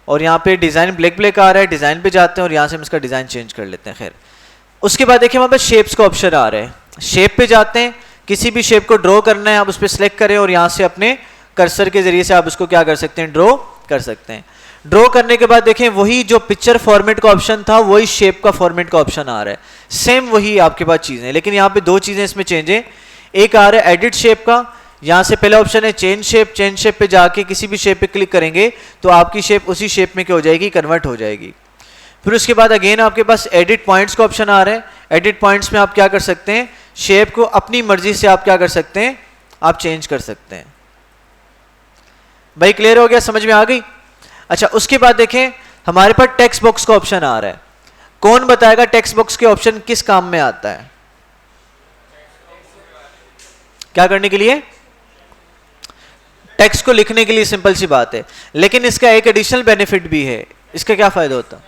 [SPEAKER 1] और यहाँ पे डिज़ाइन ब्लैक आ रहा है, डिज़ाइन पे जाते हैं और यहाँ से हम इसका डिज़ाइन चेंज कर लेते हैं। खैर, उसके बाद देखिए हमारे पास शेप्स का ऑप्शन आ रहा है। शेप पे जाते हैं, किसी भी शेप को ड्रॉ करना है आप उस पर सिलेक्ट करें और यहाँ से अपने कर्सर के जरिए से आप उसको क्या कर सकते हैं, ड्रॉ कर सकते हैं। ड्रॉ करने के बाद देखें वही जो पिक्चर फॉर्मेट का ऑप्शन था वही शेप का फॉर्मेट का ऑप्शन आ रहा है, सेम वही आपके पास चीज़ें, लेकिन यहाँ पे 2 चीज़ें इसमें चेंज है। एक आ रहा है एडिट शेप का, यहाँ से पहला ऑप्शन है चेंज शेप। चेंज शेप पे जाके किसी भी शेप पे क्लिक करेंगे तो आपकी शेप उसी शेप में क्या हो जाएगी, कन्वर्ट हो जाएगी। फिर उसके बाद अगेन आपके पास एडिट पॉइंट्स का ऑप्शन आ रहा है। एडिट पॉइंट्स में आप क्या कर सकते हैं, शेप को अपनी मर्जी से आप क्या कर सकते हैं, आप चेंज कर सकते हैं। भाई क्लियर हो गया, समझ में आ गई? अच्छा, उसके बाद देखें हमारे पास टेक्स्ट बॉक्स का ऑप्शन आ रहा है। कौन बताएगा टेक्स्ट बॉक्स के ऑप्शन किस काम में आता है? क्या करने के लिए? टेक्स्ट को लिखने के लिए, सिंपल सी बात है। लेकिन इसका एक एडिशनल बेनिफिट भी है। इसका क्या फायदा होता है?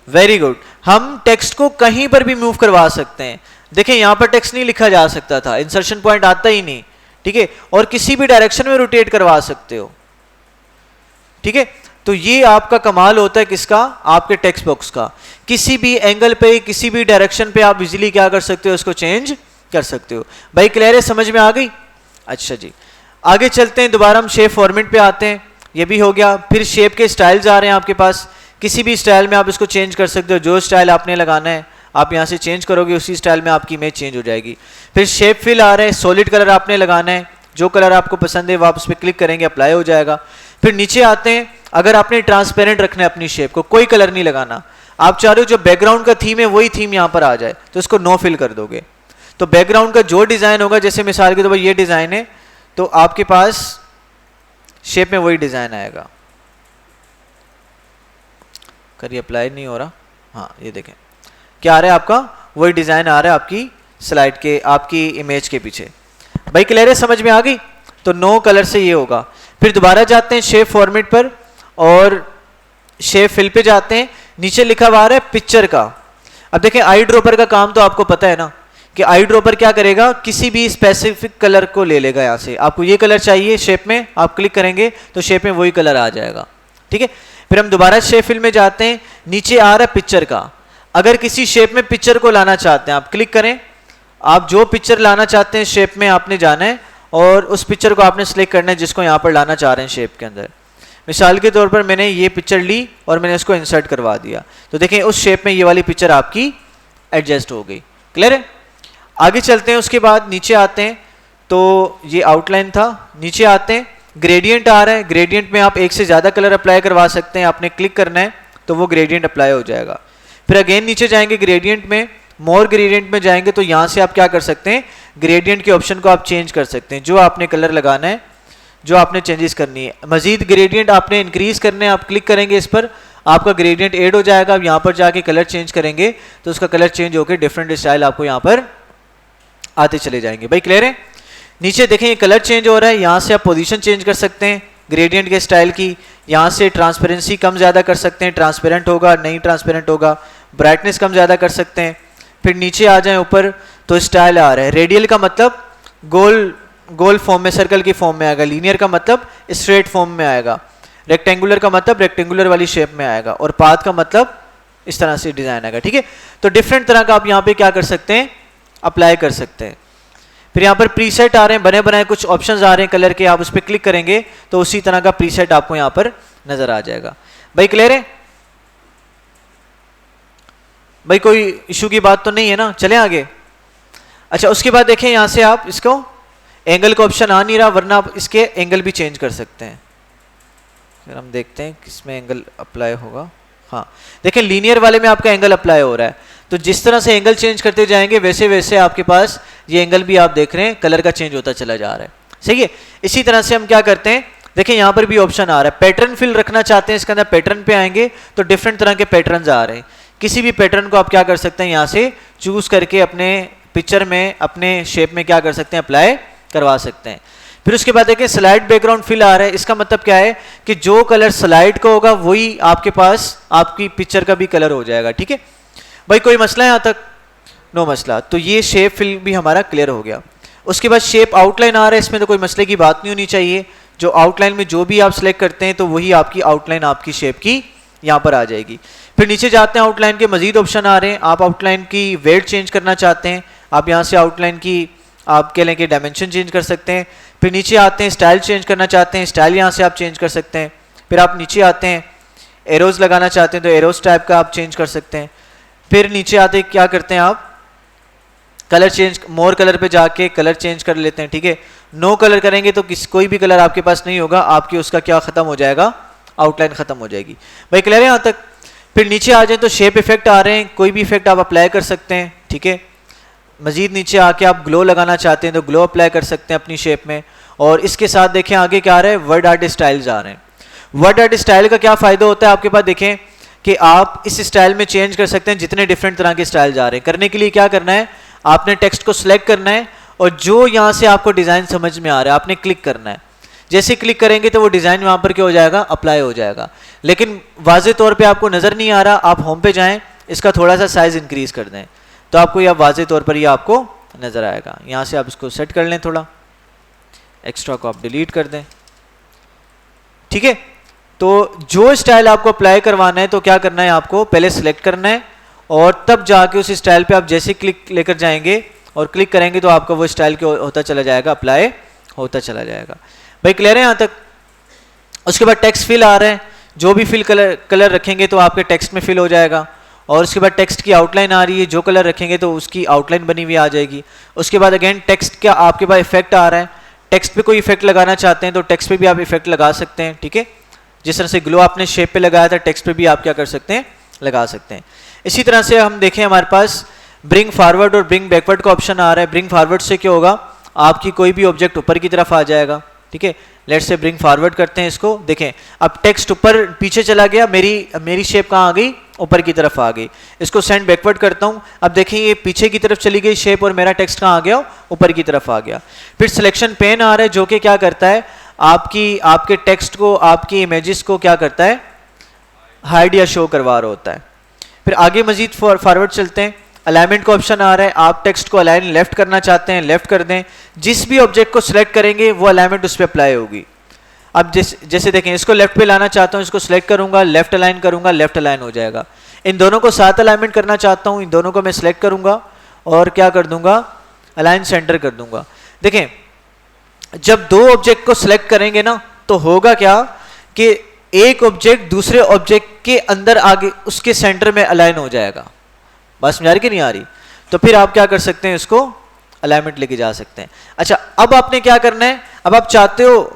[SPEAKER 1] वेरी गुड, हम टेक्स्ट को कहीं पर भी मूव करवा सकते हैं। देखें यहां पर टेक्स्ट नहीं लिखा जा सकता था, इंसर्शन पॉइंट आता ही नहीं। ठीक है, और किसी भी डायरेक्शन में रोटेट करवा सकते हो। ठीक है, तो ये आपका कमाल होता है किसका, आपके टेक्स्ट बॉक्स का। किसी भी एंगल पे, किसी भी डायरेक्शन पे आप इजीली क्या कर सकते हो, इसको चेंज कर सकते हो। भाई क्लियर है, समझ में आ गई? अच्छा जी, आगे चलते हैं। दोबारा हम शेप फॉर्मेट पे आते हैं, ये भी हो गया। फिर शेप के स्टाइल्स आ रहे हैं आपके पास, किसी भी स्टाइल में आप इसको चेंज कर सकते हो। जो स्टाइल आपने लगाना है आप यहाँ से चेंज करोगे, उसी स्टाइल में आपकी इमेज चेंज हो जाएगी। फिर शेप फिल आ रहा है, सॉलिड कलर आपने लगाना है, जो कलर आपको पसंद है वो आप उस पर क्लिक करेंगे, अप्लाई हो जाएगा। फिर नीचे आते हैं, अगर आपने ट्रांसपेरेंट रखना है अपनी शेप को, कोई कलर नहीं लगाना, आप चाह रहे हो जो बैकग्राउंड का थीम है वही थीम यहाँ पर आ जाए, तो इसको नो फिल कर दोगे। तो बैकग्राउंड का जो डिजाइन होगा, जैसे मिसाल के तौर पर ये डिजाइन है, तो आपके पास शेप में वही डिजाइन आएगा। करिए, अप्लाई नहीं हो रहा। हाँ, ये देखें क्या आ रहा है, आपका वही डिजाइन आ रहा है आपकी स्लाइड के, आपकी इमेज के पीछे। भाई क्लियर है, समझ में आ गई? तो नो कलर से ये होगा। फिर दोबारा जाते हैं शेप फॉर्मेट पर और शेप फिल पे जाते हैं। नीचे लिखा हुआ आ रहा है पिक्चर का। अब देखें आई ड्रॉपर का काम तो आपको पता है ना, कि आई ड्रॉपर क्या करेगा, किसी भी स्पेसिफिक कलर को ले लेगा। यहाँ से आपको ये कलर चाहिए शेप में, आप क्लिक करेंगे तो शेप में वही कलर आ जाएगा। ठीक है, फिर हम दोबारा शेप फिल में जाते हैं। नीचे आ रहा है पिक्चर का। अगर किसी शेप में पिक्चर को लाना चाहते हैं, आप क्लिक करें, आप जो पिक्चर लाना चाहते हैं शेप में आपने जाना है और उस पिक्चर को आपने सेलेक्ट करना है जिसको यहाँ पर लाना चाह रहे हैं शेप के अंदर। मिसाल के तौर पर मैंने ये पिक्चर ली और मैंने इसको इंसर्ट करवा दिया, तो देखें उस शेप में ये वाली पिक्चर आपकी एडजस्ट हो गई। क्लियर है? आगे चलते हैं। उसके बाद नीचे आते हैं, तो ये आउटलाइन था। नीचे आते हैं, ग्रेडियंट आ रहा है। ग्रेडियंट में आप एक से ज़्यादा कलर अप्लाई करवा सकते हैं, आपने क्लिक करना है तो वो ग्रेडियंट अप्लाई हो जाएगा। फिर अगेन नीचे जाएंगे ग्रेडियंट में, मोर ग्रेडियंट में जाएंगे तो यहाँ से आप क्या कर सकते हैं, ग्रेडियंट के ऑप्शन को आप चेंज कर सकते हैं। जो आपने कलर लगाना है, जो आपने चेंजेस करनी है, मजीद ग्रेडियंट आपने इंक्रीज करने हैं, आप क्लिक करेंगे इस पर, आपका ग्रेडियंट ऐड हो जाएगा। आप यहाँ पर जाके कलर चेंज करेंगे तो उसका कलर चेंज होकर डिफरेंट स्टाइल आपको यहाँ पर आते चले जाएंगे। भाई क्लियर है? नीचे देखें ये कलर चेंज हो रहा है, यहाँ से आप पोजीशन चेंज कर सकते हैं ग्रेडियंट के स्टाइल की। यहाँ से ट्रांसपेरेंसी कम ज़्यादा कर सकते हैं, ट्रांसपेरेंट होगा नहीं ट्रांसपेरेंट होगा। ब्राइटनेस कम ज़्यादा कर सकते हैं। फिर नीचे आ जाएं ऊपर तो स्टाइल आ रहा है। रेडियल का मतलब गोल फॉर्म में, सर्कल की फॉर्म में आएगा। लीनियर का मतलब स्ट्रेट फॉर्म में आएगा। रेक्टेंगुलर का मतलब रेक्टेंगुलर वाली शेप में आएगा। और पाथ का मतलब इस तरह से डिजाइन आएगा। ठीक है, तो डिफरेंट तरह का आप यहाँ पे क्या कर सकते हैं, अप्लाई कर सकते हैं। फिर यहाँ पर प्रीसेट आ रहे हैं, बने बनाए कुछ ऑप्शंस आ रहे हैं कलर के, आप उस पर क्लिक करेंगे तो उसी तरह का प्रीसेट आपको यहाँ पर नजर आ जाएगा। भाई क्लियर है? भाई कोई इशू की बात तो नहीं है ना, चले आगे। अच्छा, उसके बाद देखें यहाँ से आप इसको एंगल का ऑप्शन आ नहीं रहा, वरना आप इसके एंगल भी चेंज कर सकते हैं। फिर हम देखते हैं किसमें एंगल अप्लाई होगा। हाँ देखें, लीनियर वाले में आपका एंगल अप्लाई हो रहा है, तो जिस तरह से एंगल चेंज करते जाएंगे वैसे वैसे आपके पास ये एंगल भी आप देख रहे हैं कलर का चेंज होता चला जा रहा है। सही है, इसी तरह से हम क्या करते हैं, देखिए यहाँ पर भी ऑप्शन आ रहा है, पैटर्न फिल रखना चाहते हैं, इसके अंदर पैटर्न पे आएंगे तो डिफरेंट तरह के पैटर्न आ रहे हैं। किसी भी पैटर्न को आप क्या कर सकते हैं, यहाँ से चूज करके अपने पिक्चर में, अपने शेप में क्या कर सकते हैं, अप्लाई करवा सकते हैं। फिर उसके बाद देखिए स्लाइड बैकग्राउंड फिल आ रहा है, इसका मतलब क्या है कि जो कलर स्लाइड का होगा वही आपके पास आपकी पिक्चर का भी कलर हो जाएगा। ठीक है भाई, कोई मसला है यहाँ तक? नो मसला। तो ये शेप फिल भी हमारा क्लियर हो गया। उसके बाद शेप आउटलाइन आ रहा है, इसमें तो कोई मसले की बात नहीं होनी चाहिए। जो आउटलाइन में जो भी आप सिलेक्ट करते हैं तो वही आपकी आउटलाइन आपकी शेप की यहाँ पर आ जाएगी। फिर नीचे जाते हैं, आउटलाइन के मजीद ऑप्शन आ रहे हैं। आप आउटलाइन की वेट चेंज करना चाहते हैं, आप यहाँ से आउटलाइन की आप कह लें कि डायमेंशन चेंज कर सकते हैं। फिर नीचे आते हैं, स्टाइल चेंज करना चाहते हैं, स्टाइल यहाँ से आप चेंज कर सकते हैं। फिर आप नीचे आते हैं, एरोज लगाना चाहते हैं तो एरोज टाइप का आप चेंज कर सकते हैं। फिर नीचे आते क्या करते हैं, आप कलर चेंज, मोर कलर पे जाके कलर चेंज कर लेते हैं। ठीक है, नो कलर करेंगे तो कोई भी कलर आपके पास नहीं होगा, आपकी उसका क्या खत्म हो जाएगा, आउटलाइन खत्म हो जाएगी। भाई क्लियर है यहाँ तक? फिर नीचे आ जाए तो शेप इफेक्ट आ रहे हैं, कोई भी इफेक्ट आप अप्लाई कर सकते हैं। ठीक है, मजीद नीचे आके आप ग्लो लगाना चाहते हैं तो ग्लो अप्लाई कर सकते हैं अपनी शेप में। और इसके साथ देखें आगे क्या आ रहा है, वर्ड आर्ट स्टाइल्स आ रहे हैं। वर्ड आर्ट स्टाइल का क्या फायदा होता है आपके पास, देखें कि आप इस स्टाइल में चेंज कर सकते हैं जितने डिफरेंट तरह के स्टाइल्स आ रहे हैं। करने के लिए क्या करना है, आपने टेक्स्ट को सिलेक्ट करना है और जो यहाँ से आपको डिजाइन समझ में आ रहा है आपने क्लिक करना है। जैसे क्लिक करेंगे तो वो डिजाइन वहां पर क्या हो जाएगा, अप्लाई हो जाएगा। लेकिन वाजे तौर पे आपको नजर नहीं आ रहा, आप होम पे जाएं, इसका थोड़ा सा साइज इंक्रीज कर दें तो आपको यह वाजे तौर पर ये आपको नजर आएगा। यहाँ से आप इसको सेट कर लें, थोड़ा एक्स्ट्रा को आप डिलीट कर दें। ठीक है, तो जो स्टाइल आपको अप्लाई करवाना है तो क्या करना है, आपको पहले सिलेक्ट करना है और तब जाके उस स्टाइल पे आप जैसे क्लिक लेकर जाएंगे और क्लिक करेंगे तो आपका वो स्टाइल होता चला जाएगा, अप्लाई होता चला जाएगा। भाई क्लियर है यहाँ तक? उसके बाद टेक्स्ट फिल आ रहा है, जो भी फिल कलर रखेंगे तो आपके टेक्स्ट में फिल हो जाएगा। और उसके बाद टेक्स्ट की आउटलाइन आ रही है, जो कलर रखेंगे तो उसकी आउटलाइन बनी हुई आ जाएगी। उसके बाद अगेन टेक्स्ट का आपके पास इफेक्ट आ रहा है, टेक्स्ट पे कोई इफेक्ट लगाना चाहते हैं तो टेक्स्ट पे भी आप इफेक्ट लगा सकते हैं। ठीक है, जिस तरह से ग्लो आपने शेप पे लगाया था टेक्स्ट पे भी आप क्या कर सकते हैं, लगा सकते हैं। इसी तरह से हम देखें हमारे पास ब्रिंग फॉरवर्ड और ब्रिंग बैकवर्ड का ऑप्शन आ रहा है। ब्रिंग फॉरवर्ड से क्या होगा, आपकी कोई भी ऑब्जेक्ट ऊपर की तरफ आ जाएगा। ठीक है, लेट्स से ब्रिंग फॉरवर्ड करते हैं इसको, देखें अब टेक्स्ट ऊपर पीछे चला गया, मेरी शेप कहाँ आ गई, ऊपर की तरफ आ गई। इसको सेंड बैकवर्ड करता हूं, अब देखें ये पीछे की तरफ चली गई शेप और मेरा टेक्स्ट कहाँ आ गया, ऊपर की तरफ आ गया। फिर सिलेक्शन पेन आ रहा है जो कि क्या करता है, आपके टेक्स्ट को, आपकी इमेजेस को क्या करता है, हाइड या शो करवा रहा होता है। फिर आगे मजीद फॉरवर्ड चलते हैं, अलाइनमेंट का ऑप्शन आ रहा है, आप टेक्स्ट को अलाइन लेफ्ट करना चाहते हैं लेफ्ट कर दें, जिस भी ऑब्जेक्ट को सिलेक्ट करेंगे वो अलाइनमेंट उस पर अप्लाई होगी। अब जैसे देखें इसको लेफ्ट पे लाना चाहता हूं, इसको सिलेक्ट करूंगा, लेफ्ट अलाइन करूंगा, लेफ्ट अलाइन हो जाएगा। इन दोनों को साथ अलाइनमेंट करना चाहता हूं, इन दोनों को मैं सिलेक्ट करूंगा और क्या कर दूंगा, अलाइन सेंटर कर दूंगा। देखें जब दो ऑब्जेक्ट को सिलेक्ट करेंगे ना तो होगा क्या कि एक ऑब्जेक्ट दूसरे ऑब्जेक्ट के अंदर आगे उसके सेंटर में अलाइन हो जाएगा। बस समझ आ रही कि नहीं आ रही? तो फिर आप क्या कर सकते हैं, इसको अलाइनमेंट लेके जा सकते हैं। अच्छा, अब आपने क्या करना है, अब आप चाहते हो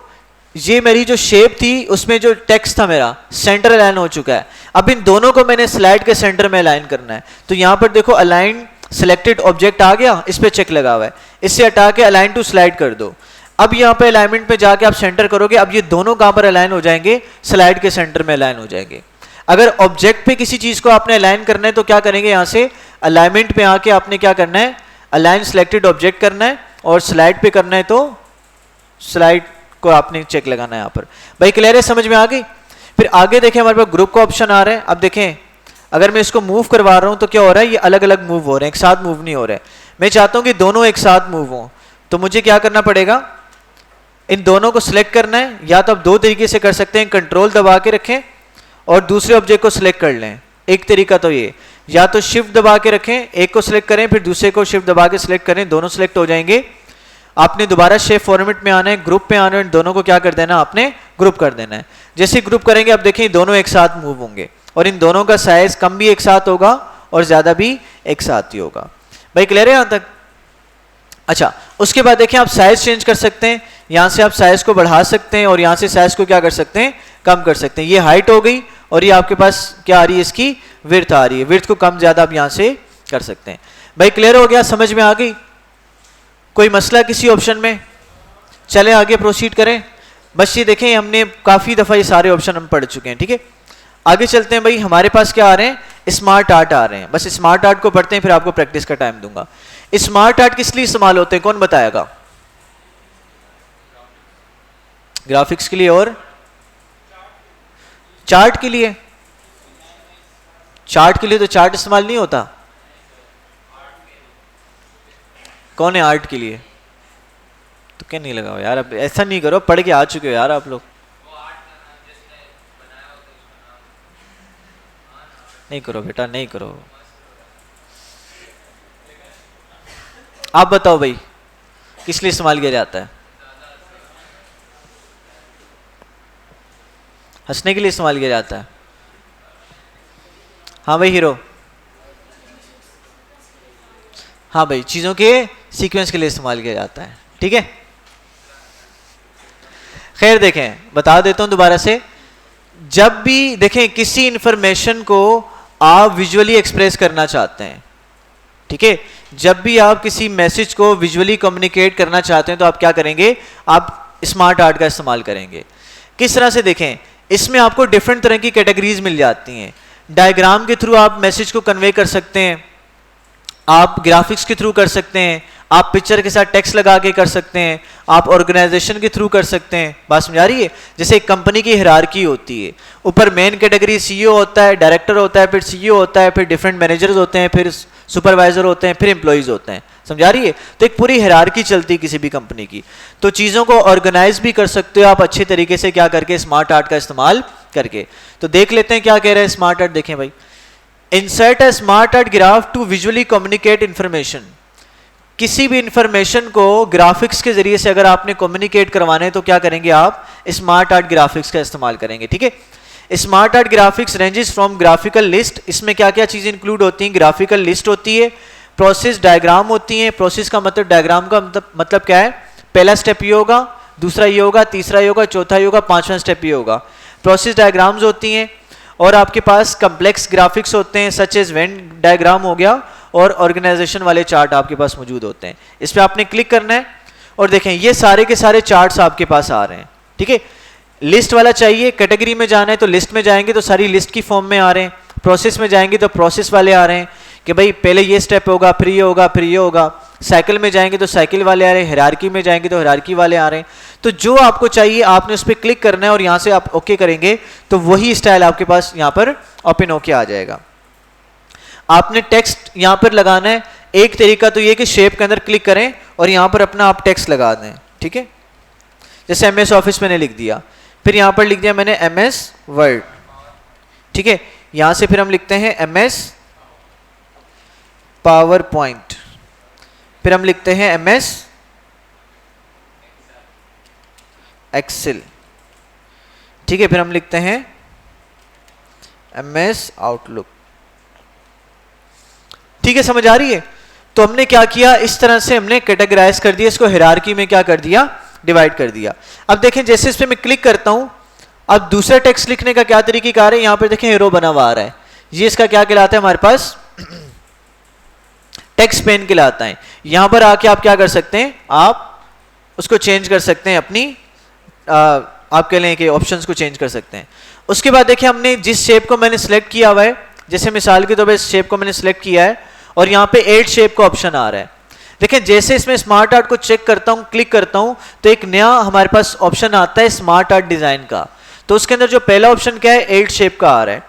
[SPEAKER 1] ये मेरी जो शेप थी उसमें जो टेक्स्ट था मेरा सेंटर अलाइन हो चुका है, अब इन दोनों को मैंने स्लाइड के सेंटर में अलाइन करना है। तो यहां पर देखो अलाइन सिलेक्टेड ऑब्जेक्ट आ गया, इस पे चेक लगा हुआ है, इससे हटा के अलाइन टू स्लाइड कर दो। अब यहाँ पे अलाइनमेंट पे जाके आप सेंटर करोगे, अब ये दोनों कहां पर अलाइन हो जाएंगे, स्लाइड के सेंटर में अलाइन हो जाएंगे। अगर ऑब्जेक्ट पे किसी चीज को आपने अलाइन करना है तो क्या करेंगे, यहां से अलाइनमेंट पे आके आपने क्या करना है, अलाइन सिलेक्टेड ऑब्जेक्ट करना है और स्लाइड पे करना है तो स्लाइड को आपने चेक लगाना है यहाँ पर। भाई क्लियर है, समझ में आ गई? फिर आगे देखें हमारे पास ग्रुप का ऑप्शन आ रहा है। अब देखें अगर मैं इसको मूव करवा रहा हूं तो क्या हो रहा है, ये अलग अलग मूव हो रहे हैं, एक साथ मूव नहीं हो रहे। मैं चाहता हूं कि दोनों एक साथ मूव हो, तो मुझे क्या करना पड़ेगा, इन दोनों को सिलेक्ट करना है। या तो आप दो तरीके से कर सकते हैं, कंट्रोल दबा के रखें और दूसरे ऑब्जेक्ट को सिलेक्ट कर लें, एक तरीका तो ये, या तो शिफ्ट दबा के रखें, एक को सिलेक्ट करें फिर दूसरे को शिफ्ट दबा के सिलेक्ट करें, दोनों सिलेक्ट हो जाएंगे। आपने दोबारा शेप फॉर्मेट में आना है, ग्रुप में आना है, दोनों को क्या कर देना आपने ग्रुप कर देना है। जैसे ग्रुप करेंगे अब देखें दोनों एक साथ मूव होंगे और इन दोनों का साइज कम भी एक साथ होगा और ज्यादा भी एक साथ ही होगा। भाई क्लियर है यहां तक? अच्छा, उसके बाद देखें आप साइज चेंज कर सकते हैं, यहां से आप साइज को बढ़ा सकते हैं और यहां से साइज को क्या कर सकते हैं, कम कर सकते हैं। ये हाइट हो गई और ये आपके पास क्या आ रही है, इसकी विड्थ आ रही है। विड्थ को कम ज्यादा आप यहां से कर सकते हैं। भाई क्लियर हो गया, समझ में आ गई? कोई मसला किसी ऑप्शन में? चले आगे प्रोसीड करें। बस ये देखें हमने काफी दफा ये सारे ऑप्शन हम पढ़ चुके हैं, ठीक है। आगे चलते हैं। भाई हमारे पास क्या आ रहे हैं, स्मार्ट आर्ट आ रहे हैं। बस स्मार्ट आर्ट को पढ़ते हैं फिर आपको प्रैक्टिस का टाइम दूंगा। स्मार्ट आर्ट किस लिए इस्तेमाल होते हैं, कौन बताएगा? ग्राफिक्स के लिए और चार्ट के लिए। चार्ट के लिए तो चार्ट इस्तेमाल नहीं होता। कौन है आर्ट के लिए? तो क्या नहीं लगाओ यार, अब ऐसा नहीं करो, पढ़ के आ चुके हो यार आप लोग। नहीं करो बेटा, नहीं करो। आप बताओ भाई किस लिए इस्तेमाल किया जाता है? हंसने के लिए इस्तेमाल किया जाता है। हाँ भाई हीरो। हाँ भाई चीजों के सीक्वेंस के लिए इस्तेमाल किया जाता है, ठीक है। खैर देखें, बता देता हूं दोबारा से। जब भी देखें किसी इंफॉर्मेशन को आप विजुअली एक्सप्रेस करना चाहते हैं, ठीक है, जब भी आप किसी मैसेज को विजुअली कम्युनिकेट करना चाहते हैं तो आप क्या करेंगे, आप स्मार्ट आर्ट का इस्तेमाल करेंगे। किस तरह से देखें, इसमें आपको डिफरेंट तरह की कैटेगरीज मिल जाती हैं। डायग्राम के थ्रू आप मैसेज को कन्वे कर सकते हैं, आप ग्राफिक्स के थ्रू कर सकते हैं, आप पिक्चर के साथ टेक्स्ट लगा के कर सकते हैं, आप ऑर्गेनाइजेशन के थ्रू कर सकते हैं। बात समझ आ रही है? जैसे एक कंपनी की हायरार्की होती है, ऊपर मेन कैटेगरी सीईओ होता है, डायरेक्टर होता है, फिर सीईओ होता है, फिर डिफरेंट मैनेजर्स होते हैं, फिर सुपरवाइजर होते हैं, फिर एम्प्लॉइज होते हैं। समझा रही है? तो एक पूरी हायरार्की चलती है किसी भी कंपनी की। तो चीजों को ऑर्गेनाइज भी कर सकते हो आप अच्छे तरीके से, क्या करके, स्मार्ट आर्ट का इस्तेमाल करके। तो देख लेते हैं क्या कह रहे हैं स्मार्ट आर्ट। देखें भाई, insert a smart art graph to visually communicate information. किसी भी इंफॉर्मेशन को ग्राफिक्स के जरिए से अगर आपने कम्युनिकेट करवाने तो क्या करेंगे, आप स्मार्ट आर्ट ग्राफिक्स का इस्तेमाल करेंगे, ठीक है। Smart art graphics ranges from graphical list. इसमें क्या क्या चीजें इंक्लूड होती हैं? ग्राफिकल लिस्ट होती है, प्रोसेस डायग्राम होती है। प्रोसेस का मतलब, डायग्राम का मतलब क्या है? पहला स्टेप ये होगा, दूसरा ये होगा, तीसरा ये होगा, चौथा ये होगा, पांचवा स्टेप ये होगा। प्रोसेस डायग्राम्स होती हैं और आपके पास कम्प्लेक्स ग्राफिक्स होते हैं, सच एज वेन डायग्राम हो गया, और ऑर्गेनाइजेशन वाले चार्ट आपके पास मौजूद होते हैं। इस पर आपने क्लिक करना है और देखें ये सारे के सारे चार्ट्स आपके पास आ रहे हैं, ठीक है। लिस्ट वाला चाहिए, कैटेगरी में जाना है तो लिस्ट में जाएंगे तो सारी लिस्ट की फॉर्म में आ रहे हैं। प्रोसेस में जाएंगे तो प्रोसेस वाले आ रहे हैं कि भाई पहले ये स्टेप होगा, फिर ये होगा, फिर ये होगा। साइकिल में जाएंगे तो साइकिल वाले आ रहे हैं, हायरार्की में जाएंगे तो हायरार्की वाले आ रहे हैं। तो जो आपको चाहिए आपने उस पर क्लिक करना है और यहां से आप ओके करेंगे तो वही स्टाइल आपके पास यहां पर ओपन होके आ जाएगा। आपने टेक्स्ट यहां पर लगाना है। एक तरीका तो ये कि शेप के अंदर क्लिक करें और यहां पर अपना आप टेक्स्ट लगा दें, ठीक है। जैसे एमएस ऑफिस मैंने लिख दिया, फिर यहां पर लिख दिया मैंने एमएस वर्ड, ठीक है। यहां से फिर हम लिखते हैं एमएस पावर पॉइंट, फिर हम लिखते हैं एमएस एक्सेल, ठीक है। फिर हम लिखते हैं एमएस आउटलुक, ठीक है। समझ आ रही है? तो हमने क्या किया, इस तरह से हमने कैटेगराइज कर दिया, इसको हायरार्की में क्या कर दिया, डिवाइड कर दिया। अब देखें जैसे इस पे मैं क्लिक करता हूं, अब दूसरा टेक्स्ट लिखने का क्या तरीका है, यहां पर देखें एरो बना हुआ आ रहा है, ये इसका क्या कहलाता है हमारे पास, टेक्स्ट पेन कहलाता है। यहां पर आके आप क्या कर सकते हैं, आप उसको चेंज कर सकते हैं, अपनी आप कह लें कि ऑप्शंस को चेंज कर सकते हैं। उसके बाद देखिए हमने जिस शेप को मैंने सेलेक्ट किया हुआ है, जैसे मिसाल के तौर पर इस शेप को मैंने सेलेक्ट किया है और यहाँ पे एड शेप का ऑप्शन आ रहा है। देखिए जैसे इसमें स्मार्ट आर्ट को चेक करता हूँ, क्लिक करता हूँ तो एक नया हमारे पास ऑप्शन आता है स्मार्ट आर्ट डिजाइन का। तो उसके अंदर जो पहला ऑप्शन क्या है, एड शेप का आ रहा है।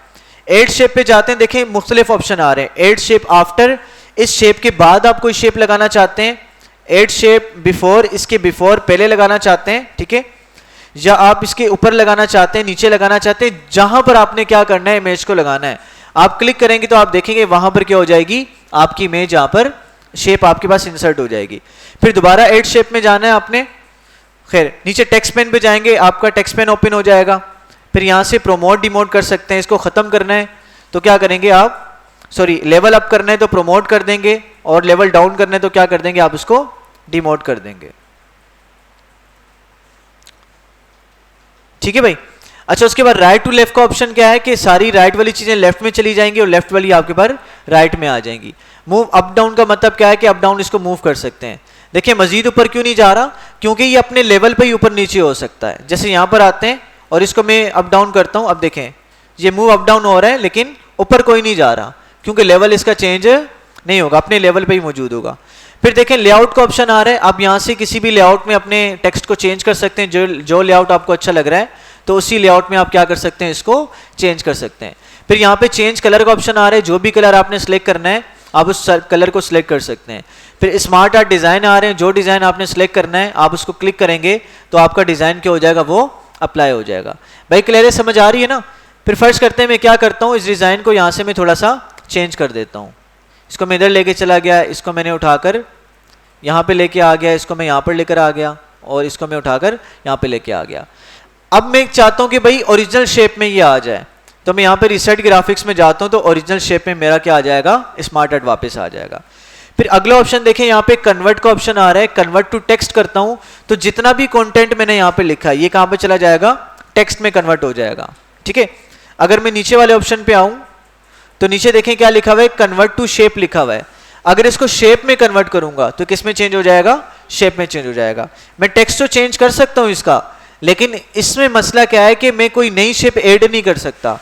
[SPEAKER 1] एड शेप पे जाते हैं, देखें मुख्तलिफ ऑप्शन आ रहे हैं। एड शेप आफ्टर, इस शेप के बाद आप कोई शेप लगाना चाहते हैं। एड शेप बिफोर, इसके बिफोर पहले लगाना चाहते हैं, ठीक है। या आप इसके ऊपर लगाना चाहते हैं, नीचे लगाना चाहते हैं, जहां पर आपने क्या करना है, इमेज को लगाना है। आप क्लिक करेंगे तो आप देखेंगे वहां पर क्या हो जाएगी, आपकी इमेज यहाँ पर शेप आपके पास इंसर्ट हो जाएगी। फिर दोबारा एड शेप में जाना है आपने, खैर नीचे टेक्स्ट पेन पे जाएंगे, आपका टेक्स्ट पेन ओपन हो जाएगा। फिर यहाँ से प्रोमोट डिमोट कर सकते हैं, इसको खत्म करना है तो क्या करेंगे आप, सॉरी लेवल अप करना है तो प्रोमोट कर देंगे, और लेवल डाउन करना है तो क्या कर देंगे आप उसको डिमोट कर देंगे। ठीक है भाई। अच्छा, उसके बाद राइट टू लेफ्ट का ऑप्शन क्या है कि सारी राइट वाली चीजें लेफ्ट में चली जाएंगी और लेफ्ट वाली आपके पास राइट में आ जाएंगी। मूव अप डाउन का मतलब क्या है कि अप डाउन इसको मूव कर सकते हैं। देखिए मजीद ऊपर क्यों नहीं जा रहा, क्योंकि ये अपने लेवल पे ही ऊपर नीचे हो सकता है। जैसे यहां पर आते हैं और इसको मैं अप डाउन करता हूं, अब देखें ये मूव अप डाउन हो रहा है लेकिन ऊपर कोई नहीं जा रहा, क्योंकि लेवल इसका चेंज नहीं होगा, अपने लेवल पे ही मौजूद होगा। फिर देखें लेआउट का ऑप्शन आ रहा है, आप यहां से किसी भी लेआउट में अपने टेक्स्ट को चेंज कर सकते हैं, जो लेआउट आपको अच्छा लग रहा है तो उसी लेआउट में आप क्या कर सकते हैं, इसको चेंज कर सकते हैं। फिर यहाँ पे चेंज कलर का ऑप्शन आ रहा है, जो भी कलर आपने सिलेक्ट करना है आप उस कलर को सिलेक्ट कर सकते हैं। फिर स्मार्ट आर्ट डिजाइन आ रहे हैं, जो डिजाइन आपने सिलेक्ट करना है आप उसको क्लिक करेंगे तो आपका डिजाइन क्या हो जाएगा, वो अप्लाई हो जाएगा। भाई क्लियर है, समझ आ रही है ना। फिर फर्स्ट करते हैं, मैं क्या करता हूँ, इस डिजाइन को यहाँ से मैं थोड़ा सा चेंज कर देता हूँ। इसको मैं इधर लेके चला गया, इसको मैंने उठाकर यहाँ पे लेके आ गया, इसको मैं यहाँ पर लेकर आ गया और इसको मैं उठाकर यहाँ पे लेके आ गया। अब मैं चाहता हूँ कि भाई ओरिजिनल शेप में ये आ जाए, तो मैं यहाँ पे रिसेट ग्राफिक्स में जाता हूँ तो ओरिजिनल शेप में मेरा क्या आ जाएगा, स्मार्ट आर्ट वापस आ जाएगा। फिर अगला ऑप्शन देखें, यहाँ पे कन्वर्ट का ऑप्शन आ रहा है, कन्वर्ट टू टेक्स्ट करता हूँ तो जितना भी कंटेंट मैंने यहाँ पे लिखा है ये कहाँ पे चला जाएगा, टेक्स्ट में कन्वर्ट हो जाएगा। ठीक है। अगर मैं नीचे वाले ऑप्शन पे आऊँ तो नीचे देखें क्या लिखा हुआ है, कन्वर्ट टू शेप लिखा हुआ है। अगर इसको शेप में कन्वर्ट करूंगा तो किस में चेंज हो जाएगा, शेप में चेंज हो जाएगा। मैं टेक्स्ट तो चेंज कर सकता हूं इसका, लेकिन इसमें मसला क्या है कि मैं कोई नई शेप ऐड नहीं कर सकता,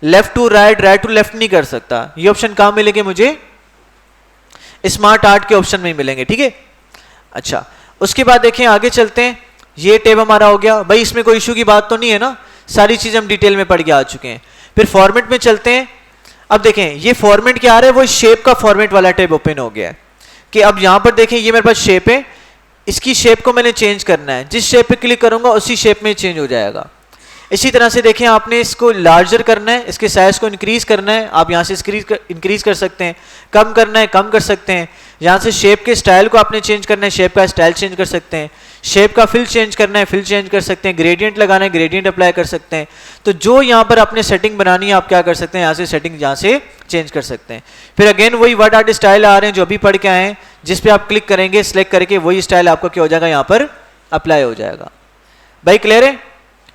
[SPEAKER 1] left to right, right to left नहीं कर सकता। ये ऑप्शन कहां मिलेंगे मुझे, स्मार्ट आर्ट के ऑप्शन में मिलेंगे। ठीक है। अच्छा, उसके बाद देखें आगे चलते हैं, ये टैब हमारा हो गया। भाई इसमें कोई इशू की बात तो नहीं है ना, सारी चीजें हम डिटेल में पढ़ के आ चुके हैं। फिर फॉर्मेट में चलते हैं। अब देखें ये फॉर्मेट क्या आ रहा है, वो शेप का फॉर्मेट वाला टैब ओपन हो गया है कि अब यहां पर देखें ये मेरे पास शेप है, इसकी शेप को मैंने चेंज करना है, जिस शेप पे क्लिक करूंगा उसी शेप में चेंज हो जाएगा। इसी तरह से देखें आपने इसको लार्जर करना है, इसके साइज को इंक्रीज करना है, आप यहां से इंक्रीज कर सकते हैं, कम करना है कम कर सकते हैं। यहां से शेप के स्टाइल को आपने चेंज करना है, शेप का स्टाइल चेंज कर सकते हैं। शेप का फिल चेंज करना है, फिल चेंज कर सकते हैं। ग्रेडियंट लगाना है, ग्रेडियंट अप्लाई कर सकते हैं। तो जो यहाँ पर आपने सेटिंग बनानी है आप क्या कर सकते हैं, यहाँ से सेटिंग यहाँ से चेंज कर सकते हैं। फिर अगेन वही वर्ड आर्ट स्टाइल आ रहे हैं जो अभी पढ़ के आए हैं, जिस पे आप क्लिक करेंगे सिलेक्ट करके वही स्टाइल आपका क्या हो जाएगा, यहाँ पर अप्लाई हो जाएगा। भाई क्लियर है,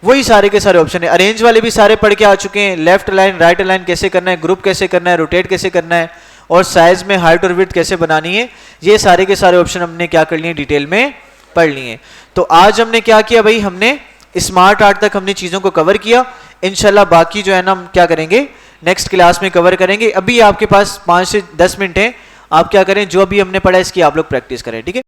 [SPEAKER 1] वही सारे के सारे ऑप्शन है। अरेंज वाले भी सारे पढ़ के आ चुके हैं, लेफ्ट अलाइन राइट अलाइन कैसे करना है, ग्रुप कैसे करना है, रोटेट कैसे करना है, और साइज में हाइट और विड्थ कैसे बनानी है, ये सारे के सारे ऑप्शन हमने क्या कर लिए, डिटेल में पढ़ लिए। तो आज हमने क्या किया भाई, हमने स्मार्ट आर्ट तक हमने चीजों को कवर किया। इंशाल्लाह बाकी जो है ना हम क्या करेंगे, नेक्स्ट क्लास में कवर करेंगे। अभी आपके पास 5 से 10 मिनट है, आप क्या करें, जो अभी हमने पढ़ा इसकी आप लोग प्रैक्टिस करें। ठीक है।